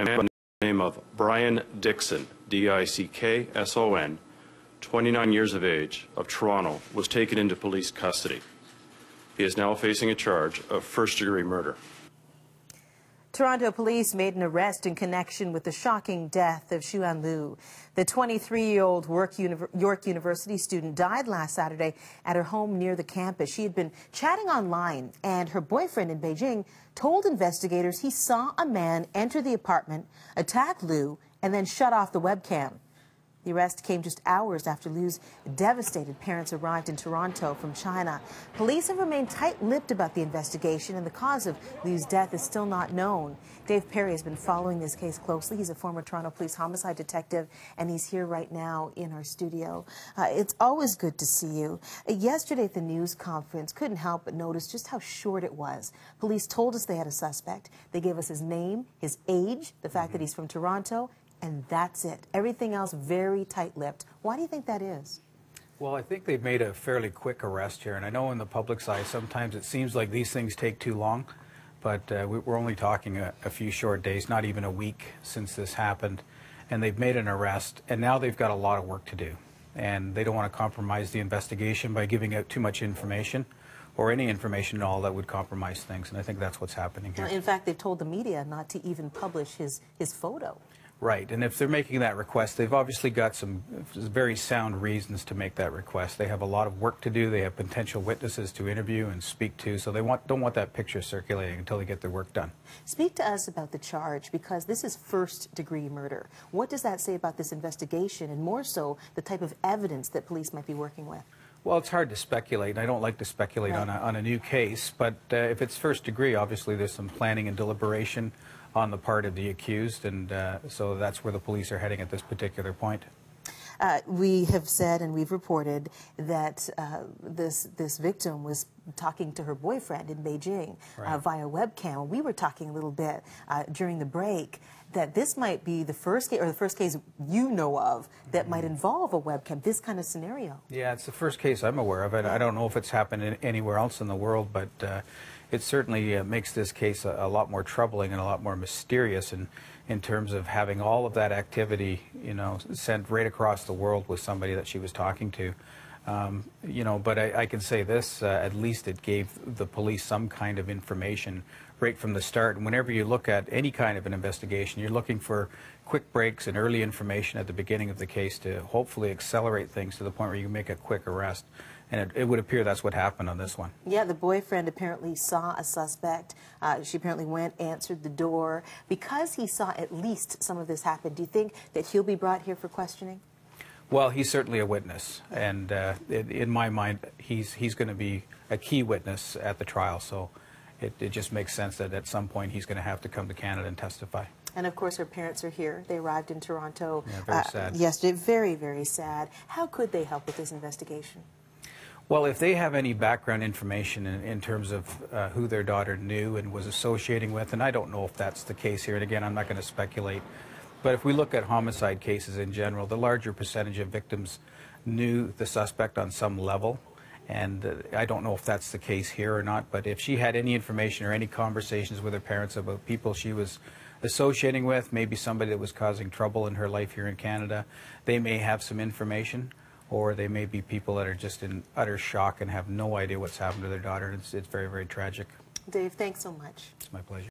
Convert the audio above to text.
A man by the name of Brian Dickson, D-I-C-K-S-O-N, 29 years of age, of Toronto, was taken into police custody. He is now facing a charge of first-degree murder. Toronto police made an arrest in connection with the shocking death of Xuan Liu. The 23-year-old York University student died last Saturday at her home near the campus. She had been chatting online, and her boyfriend in Beijing told investigators he saw a man enter the apartment, attack Liu, and then shut off the webcam. The arrest came just hours after Liu's devastated parents arrived in Toronto from China. Police have remained tight-lipped about the investigation, and the cause of Liu's death is still not known. Dave Perry has been following this case closely. He's a former Toronto Police homicide detective, and he's here right now in our studio. It's always good to see you. Yesterday at the news conference, couldn't help but notice just how short it was. Police told us they had a suspect. They gave us his name, his age, the fact that he's from Toronto, and that's it. Everything else very tight-lipped. Why do you think that is? Well, I think they've made a fairly quick arrest here, and I know in the public's eye sometimes it seems like these things take too long, but we're only talking a few short days, not even a week since this happened, and they've made an arrest, and now they've got a lot of work to do, and they don't want to compromise the investigation by giving out too much information or any information at all that would compromise things, and I think that's what's happening here. In fact, they've told the media not to even publish his photo. Right, and if they're making that request, they've obviously got some very sound reasons to make that request. They have a lot of work to do. They have potential witnesses to interview and speak to, so they don't want that picture circulating until they get their work done. Speak to us about the charge, because this is first-degree murder. What does that say about this investigation, and more so, the type of evidence that police might be working with? Well, it's hard to speculate, and I don't like to speculate on a new case, but if it's first degree, obviously there's some planning and deliberation on the part of the accused, and so that's where the police are heading at this particular point. We have said and we've reported that this victim was talking to her boyfriend in Beijing via webcam. We were talking a little bit during the break that this might be the first case, or the first case you know of, that might involve a webcam, this kind of scenario. Yeah, it's the first case I'm aware of. I don't know if it's happened anywhere else in the world, but it certainly makes this case a lot more troubling and a lot more mysterious in terms of having all of that activity, you know, sent right across the world with somebody that she was talking to. You know, but I can say this, at least it gave the police some kind of information right from the start. And whenever you look at any kind of an investigation, you're looking for quick breaks and early information at the beginning of the case to hopefully accelerate things to the point where you can make a quick arrest. And it would appear that's what happened on this one. Yeah, the boyfriend apparently saw a suspect. She apparently went, answered the door. Because he saw at least some of this happen, do you think that he'll be brought here for questioning? Well, he's certainly a witness, and in my mind, he's going to be a key witness at the trial, so it just makes sense that at some point he's going to have to come to Canada and testify. And of course her parents are here. They arrived in Toronto very sad. Yesterday. Very, very sad. How could they help with this investigation? Well, if they have any background information in terms of who their daughter knew and was associating with, and I don't know if that's the case here, and again, I'm not going to speculate, but if we look at homicide cases in general, the larger percentage of victims knew the suspect on some level, and I don't know if that's the case here or not, but if she had any information or any conversations with her parents about people she was associating with, maybe somebody that was causing trouble in her life here in Canada, they may have some information, or they may be people that are just in utter shock and have no idea what's happened to their daughter. It's very, very tragic. Dave, thanks so much. It's my pleasure.